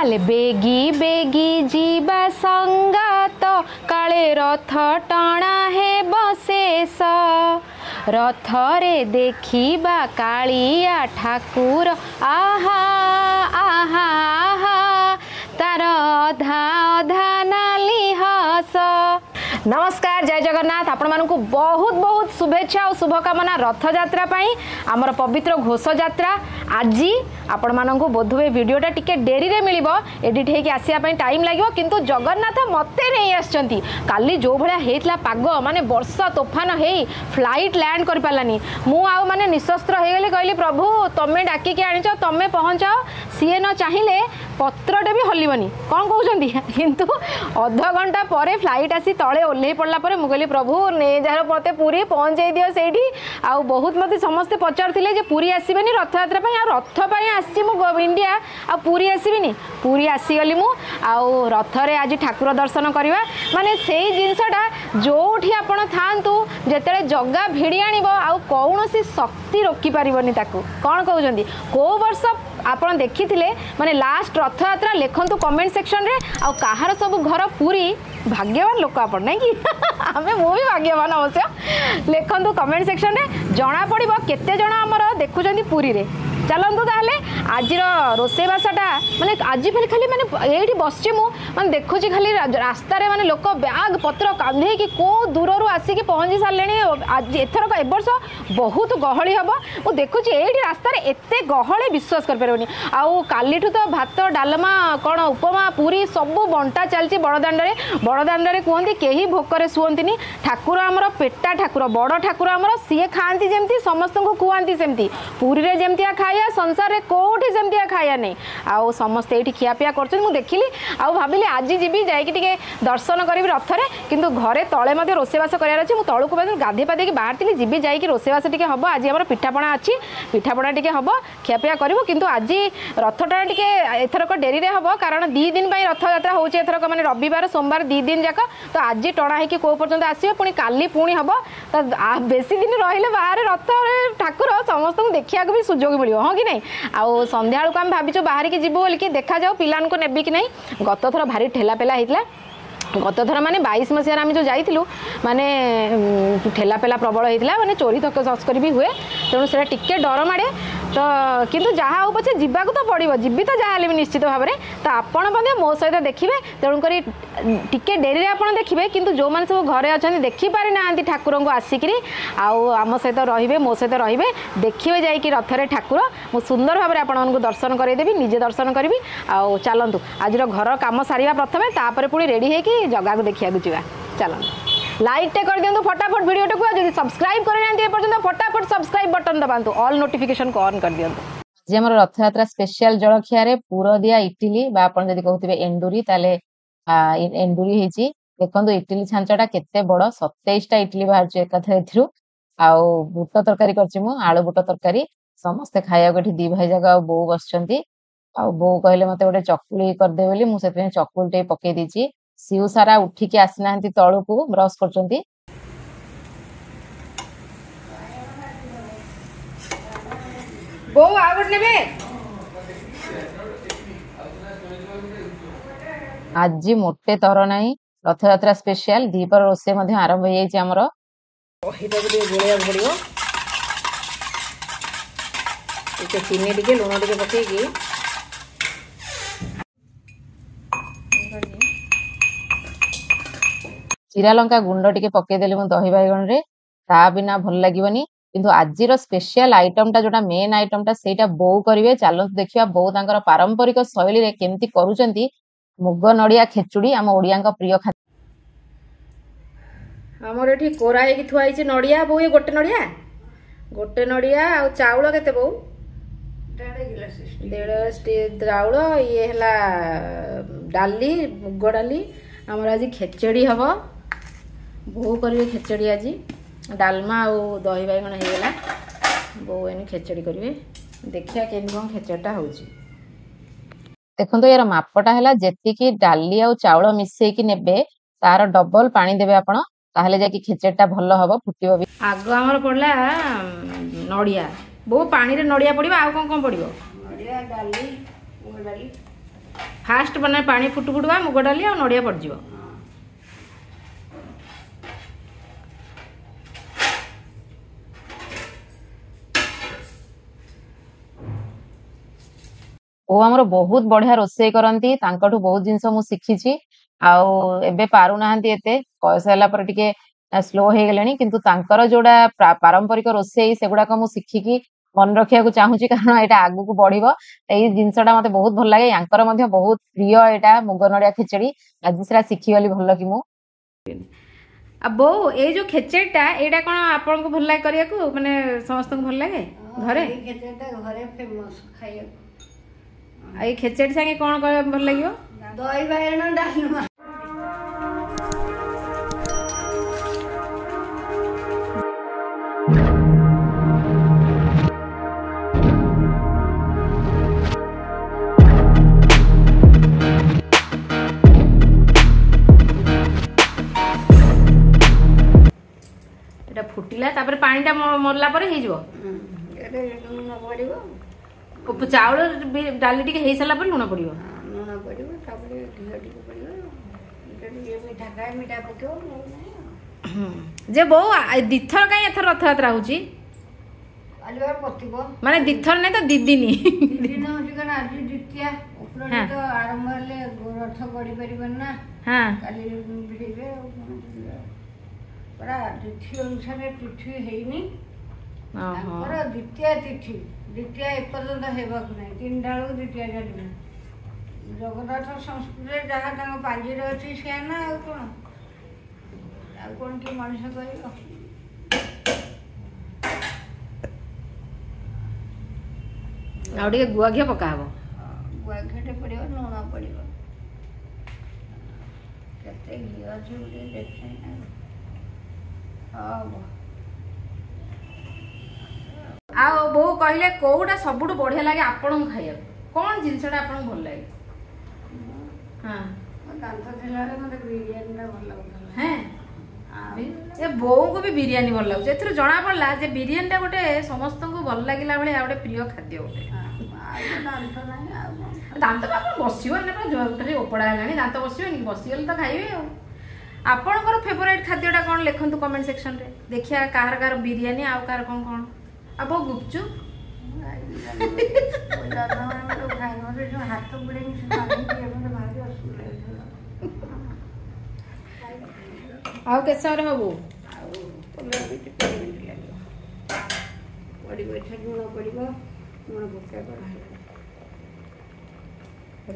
ताले बेगी बेगी जीवा संगात काले रथ टणा हे बशेष रथरे देखिबा कालिया ठाकुर आहा आहा आहा तार अधा अधा नाली हस। नमस्कार जय जगन्नाथ आपण मानकु बहुत बहुत शुभेच्छा और शुभकामना रथ यात्रा पाई आमर पवित्र घोष यात्रा आज आपण मानकु बोधुए वीडियोटा टिके डेरी रे मिलिबो एडिट हेकि आसिया पई टाइम लागिवो किंतु जगन्नाथ मते नै आछंती काली जो भलिया हेतला पाग माने वर्षा तोफान हेई फ्लाइट लैंड कर पालानी मु आउ माने निशस्त्र हे गेली कहली प्रभु तमे डाकी के आनिचो तमे पहुंचाओ सीए न चाहिए पत्रटे भी हलिबनी कौन कहउछंती किंतु अध घंटा परे फ्लाइट आसी तळे ओल्हे पड़ला परे मु कहली प्रभु ने जार मते पूरी पहुंचाई दियो सेठी आ बहुत मते समस्त पचारथिले जे पूरी आसीबेनी रथ यात्रा पई आ रथ पई आसी मु इंडिया आ पूरी आसीबिनी पूरी आसी गली मु आ रथ रे आज ठाकुर दर्शन करवा माने सेही जिंसटा जोठी आपण थांतु जेतेले जग्गा भिड़ी आनिबो आ कौनसी शक्ति रोकी पारिबनी ताकू कौन कहउछंती को वर्ष आपण देखिथिले माने लास्ट रथ यात्रा लिखंतु कमेंट सेक्शन रे आ कहार सब घर पूरी भाग्यवान लोक आपण नहीं कि आमे मो भी भाग्यवान अवश्य लिखंतु कमेंट सेक्शन रे जना पड़िबो केते जना हमर देखुचंती पूरी रे चलतु ताहले आज रोषेबासटा माने आज खाली माने एठी बसछि मु माने देखुछि खाली रास्ता रे माने लोक बैग पत्र कांधे कि को दूररू आसी कि पहुंची सारलेनी आज एथरक ए वर्ष बहुत गहली हबो मु देखुछि एठी रास्ता रे एते गहली विश्वास कर परबनी आउ कालीठु तो भात डालमा कोन उपमा पूरी सब बंटा चलछि बड़दांड रे कहंती केही भोकरे सुवंतिनी ठाकुर हमर पेटा ठाकुर बड़ ठाकुर हमर सिए खांती जेमती समस्त को खुआंती सेमती पूरी रे जेमती खाया संसार रे कोठी सेमती खाया नहीं आउ समस्त एठी खियापिया करछन मु देखिली आउ भाबिली आज जीबी जाई कि टिके दर्शन करिवि रथ रे किंतु घरे तळे मध्ये रोसेबास करियार अछि मु तळुको बस गाधे पादे कि बाहरतिली जीबी जाई कि रोसेबास टिके हबो आज हमर पिठापणा अछि पिठापणा टिके हबो खियापिया करिवो किंतु आज रथटा टिके एथरक डेरी रे हबो कारण 2 दिन पई रथ यात्रा होउची एथरक माने रविवार सोमवार 2 दिन जाक तो आज टणा है कि को पर्यंत आसीबो पुनी काली पुनी हबो तो बेसी दिन रहिले बाहर रथ रे ठाकुर समस्त को देखिया को भी सुजोग मिलियो हां कि नहीं आउ संध्या को हम भाबिचो बाहर की जीवो बोल कि देखा जाओ पिलान को नेबी कि नहीं गत थर भारी ठेला पेला हेतला गत थर माने 22 मसिया आम जो जाइलु माने ठेला पेला प्रबल होता माने चोरी तस्करी भी हुए तेणु से टिके डर माड़े तो किंतु जहाँ हो पछे जीवा तो पड़ो जीवी तो जहाँ भी निश्चित भाव में तो आपण मो सहित देखिए तेणुक टिके डेरी आपड़ देखिए किंतु जो मैंने सब घरे अच्छा देखिपारि ना ठाकुर को आसिक आम सहित रे मो सहित रे देखिए जाकि रथरे ठाकुर मु सुंदर भाव में आपको दर्शन करदेवी निजे दर्शन करी आउ चलतु आज घर कम सारा प्रथम तापर पुणी रेडी होगी जगह को देखा जा चलतु लाइक टे कर दिंतु फटाफट वीडियो को जब सब्सक्राइब करना फटाफट सब्सक्राइब बटन दबातु ऑल नोटिफिकेशन को ऑन कर दिंतु। आज आम रथ यात्रा स्पेशल जलखिया पुर दिया इटिली जब कहते एंडुरी ताले एंडुरी होती देखो इटिली छांचटा केते बड़ 27टा इटिली बाहर एकाथर आउ बुट तरकारी कर आलू बुट तरकारी समस्ते खाया दी भाई जगह बो बस बो कहले मत गोटे चकुली करदे बोली मुझे चकुल टे पकई देची सिउ सारा उठिकी आसीना तलू को ब्रश कर बो आज मोटे तर ना रथ यात्रा स्पेशल दीपर रोषे आरंभ हो जामर चीनी टे लुण टे पकईकी चिरा लंका गुंड टिके पकईदेली मु दही बैगण रे ता बिना भल लगिवनी किंतु आजिर स्पेशल आइटमटा जोटा मेन आइटमटा सेटा बो करिवे चलत देखिया बो तांकर पारंपरिक शैली रे केमती करूचंती मुग नड़िया खेचुड़ी आम ओडिया प्रिय खाद्य हमर एठी कोरा हे कि थुआई छि नड़िया बो ये गोटे नड़िया आ चाउल केते बो 1.5 गिलास चाउल ये हला डाली मुग डाली हमर आज खेचड़ी हबो बो करिवे खेचड़ी आज डालमा आ दही बैगण हेगला बो एने खेचड़ी करिवे देखिया केन कोन खेचड़टा होउची देखो यार मापटा है जी डाली आ चाउल मिसेकी नेबे तार डबल पानी देवे आपण ताहले जाकि खेचेटा भल हम फुटब भी आग आमर पड़ला नड़िया बहु पानी रे नड़िया पड़ो आ कौन कौन पड़ो नड़िया डाली फास्ट बना पानी फुटु फुटुआ मुग डाली आ नड़िया पड़ जिवो ओ हमर बहुत बढ़िया रोषे करंती तांकठू बहुत जिंस मु शिखिछि आउ एबे पारु नाहंती एते कयसला पर टिके स्लो हे गेलेनी किंतु तांकर जोडा पारंपरिक रोषे सेगुडा को मु शिखिकी मन रखिया को चाहूची कारण एटा आगु को बढ़िबो एई जिंसटा मते बहुत भल लागे यांकर मध्ये बहुत प्रिय एटा मुग नडिया खिचड़ी आज सेरा शिखि वाली भल कि मु बो ए जो खेचेडीटा एटा कोन आपन को भल लागे करिया को माने समस्त को भल लागे घरे खेचेडीटा घरे फेमस खाइया आई खेचेडी संगे कोन भल लागियो दही बाइगण डालमा फुटिला तापर पानी टा मरला पर हे जबो एटे लूण पड़िबो चाउल डाली टिके हे सला पर लूण पड़िबो लूण पड़िबो तापर घियो टिके पड़िबो ये मीठा खाए मीठा पकेओ जे बो दिथर काई एथर रथयात्रा होची अलबार पतिबो माने दिथर नै त दिदिनी दिदिन होची कना आज द्वितीया ऊपर तो आरंभ ले रथ पड़ी परिबन ना हां काली भिड़े परा तिथि अनुसार तिथि हेनी पर द्वितीय एपर्यंत हेबाक नहीं तीन डालू द्वितीय जानी जगन्नाथ संस्कृति जहाँ तक पांजी अच्छी सी ना कौन कि मनुष्य कर गुआ घी पका गुआ घी पड़ो लुण पड़ो केते घी अच्छे देखे आ बो कहले कोउटा सबुठु बढ़िया लागे आपन खाइया कोन जिंसटा आपन भल लागे हां दांत थिला मते बिरयानी टा भल लागला हैं ए बो को भी बिरयानी भल लागछ एथरो जणा पड़ला जे बिरयानी टा गोटे समस्त को भल लागिला बळे आ गोटे प्रिय खाद्य गोटे दांत नाही दांत बाप बसियो ने जोटरे ओपडा हेलानी दांत बसियो नि बसिगल त खाइबे आपणकर फेवरेट खाद्यटा कौन लिखु कमेंट सेक्शन रे देखिया कार कार बिरयानी आउ कार कौन कौन अब गुपचुप हाथ बुड़े आउ के समय हबो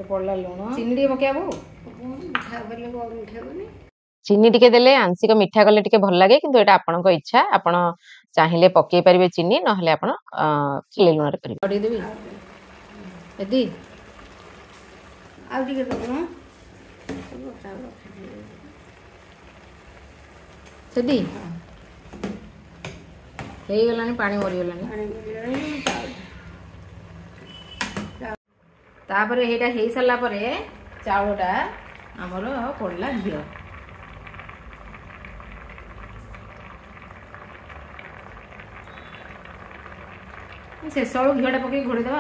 पड़ला लुण चीनी पकेबो मिठा बोले मिठा बने चीनी टिके देले आंशिक मीठा कले टिके भल लागे किंतु एटा आपन को इच्छा आपन चाहिले पके परिबे चीनी न हले आपन ले लुण रे करिबे अडी देबी एदी आ टिके दबो सेदी हे गलानी पानी मरि गलानी तापर हेटा हे सला परे चाउलटा हमर पड़ला घियो शेष बेलू घीटा पकई घोड़ी देवा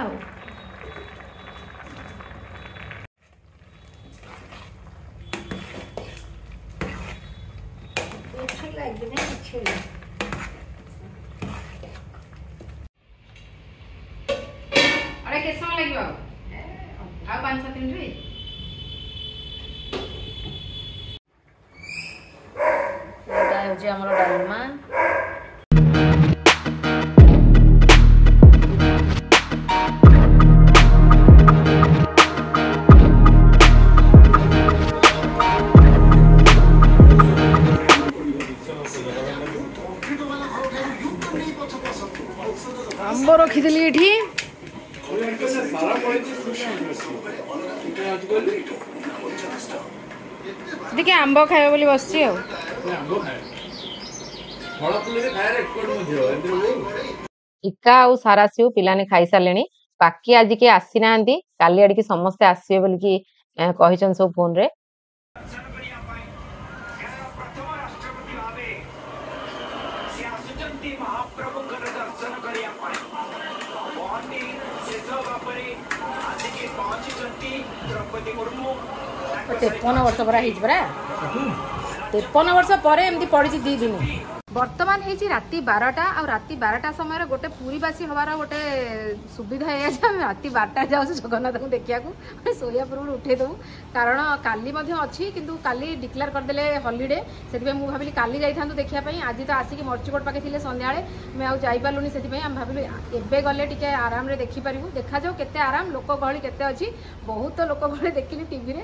अरे के समय लगे आ 5-7 मिनट रे हमर डालमा आंब रखीली ये देखिए आंब खाइबा बोली बसची इका आ सारा सिउ पिलाने खाई सारे बाकी आज के आसी ना काली आड़ की समस्ते आसवे बोल कि कहिचन सब फोन रे द्रौपदी 53 वर्ष परा ହେଇଛି परा 53 वर्ष पर एमती पड़ी 2 दिन बर्तमान है राति 12टा आ राति 12टा समय गोटे पूरीवासी हमारा गोटे सुविधा है राति 12टा जाऊँ जगन्नाथ को देखा शोया पूर्व उठे देवु कारण काली अच्छी किंतु काली डिक्लेयर करदे हॉलीडे से भाविली काली जाइथा देखापी आज तो आसिक मर्चीकोट पाखे थे सन्ध्या मैं आउ जापारूनी से भाविलु एबे गले टिके आराम रे देखिपारू देखा जाऊ केते आराम लोक गहली केते अच्छी बहुत लोक गहली देखिली टीवी रे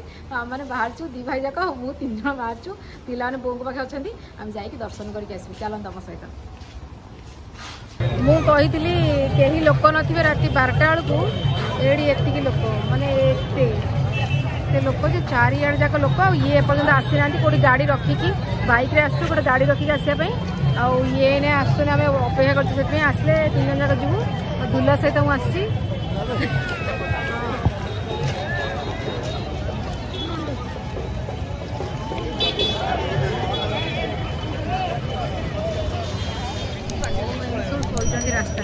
मैंने बाहरचु 2 भाई जाक मु 3 जन बाहरचु पिलाने बों पाखे अच्छा आम जाकि दर्शन करके आसबू चल तुम सहित मुझी कहीं लोक नथिबे राति 12टा बेलू एड़ी एतिकी लोक माने एते लोक जे चारिआड़ जाक लोक ये एपर्तंत आसी ना कोई गाड़ी रखिकी बाइक रे आसु गोटे गाड़ी रखिकी आसपा आउ ये ने आसुने आम अपेक्षा कर आसले 3 जन जाक जीवु दुला सहित मुझे आसी रास्ता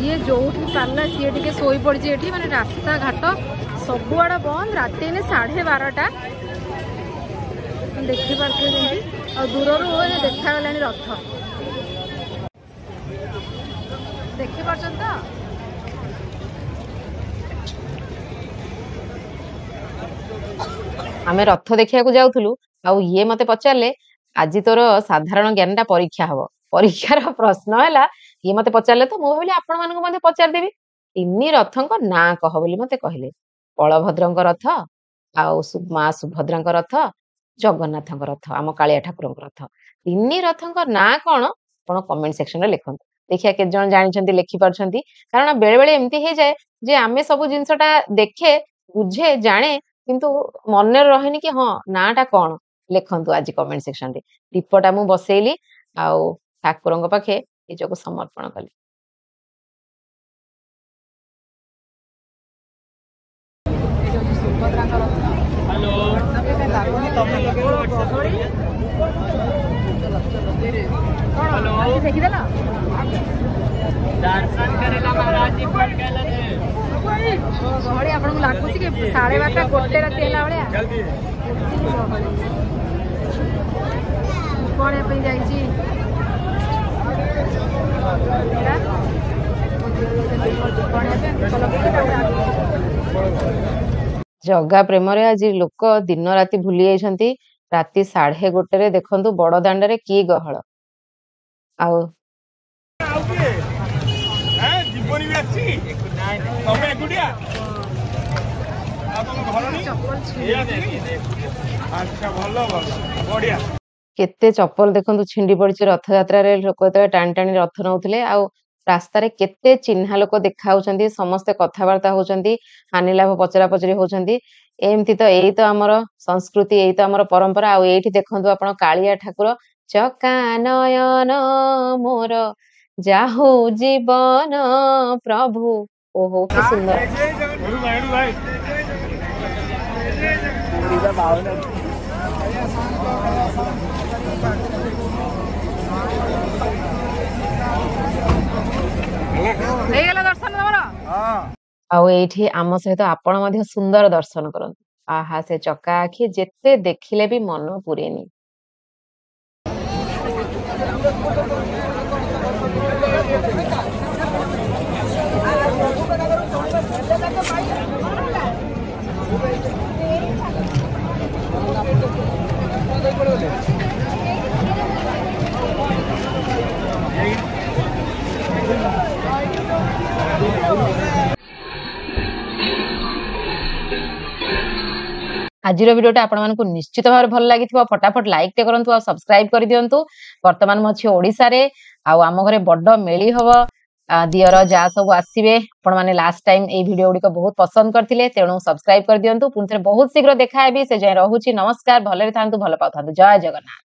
ये जो पार्ला सी टे शोई पड़ी माने रास्ता घाट सबुआड़ बंद राति 12:30 देखी पारे और दूर देखा रथ देखी पार्छ तो आमे रथ देखिया को जाउथुलु आउ ये मते पचारले आज तोर साधारण ज्ञानटा परीक्षा हबो परीक्षार प्रश्न हैला ये मते पचारले तो मु भाबिली आपण मानको मते पचार देबी इन्नी रथंक ना कह बोली मते कहले बलभद्रंक रथ आउ मां सुभद्रांक रथ जगन्नाथंक रथ आम कालिया ठाकुरंक रथ इन्नी रथंक ना कोन आपण कमेंट सेक्शन रे लिखंतु देखिया के जण जानिछंती लिखि परछंती कारण बेले बेले एम्ति हे जाय जे आमे सब जिंसटा देखे बुझे जाने किंतु मन रहेनि कि हाँ नाटा कौन लिखंतु आज कमेंट सेक्शन रे दीपटा मु बसैली आउ ठाकुरंक पाखे निजको समर्पण कली दर्शन करेला महाराज जी पर गहली आपको लगुच कि 12:30 गोटे राति है जगा प्रेम रे आज लोक दिन राति भूली जाइछंती राति 1:30 देखंतु बड़ दांडरे की गहळ आउ जीवन भी अच्छी तमे एकुटिया अच्छा भल बढ़िया केते चप्पल देखंतु छिंडी पड़ी रथ यात्रा रे लोक टाणी टाणी रथ नौथिले आउ रास्ता रे केते चिन्हा लोक देखाउछंती समस्ते कथावार्ता होउछंती हानि लाभ पचरा पचरी होउछंती एमती तो एई तो हमर संस्कृति एई तो हमर परंपरा आउ एठी देखंतु आपण कालिया ठाकुर चका नयन मोर जाहु जीवन प्रभु ओहो कि सुंदर दर्शन आउ एठी आम सहित आपण मध्य सुंदर दर्शन करंतु आहा से चका आखि जेते देखिले भी मन पुरेनी आज भिडियोटा आपण मानकु निश्चित भाव भल लगी फटाफट लाइक टे करंतु आ सब्सक्राइब कर दियंतु वर्तमान मु अछि ओडिसा रे आ आम घरे बड्ड मेली हबो दियर जा सब आसीबे आपण माने लास्ट टाइम ए वीडियो गुडी को बहुत पसंद करथिले तेणु सब्सक्राइब कर दियंतु पुनथे बहुत शीघ्र देखा हेबी से जाय रहूची नमस्कार भले थांतु भल पाउथांतु जय जगन्नाथ।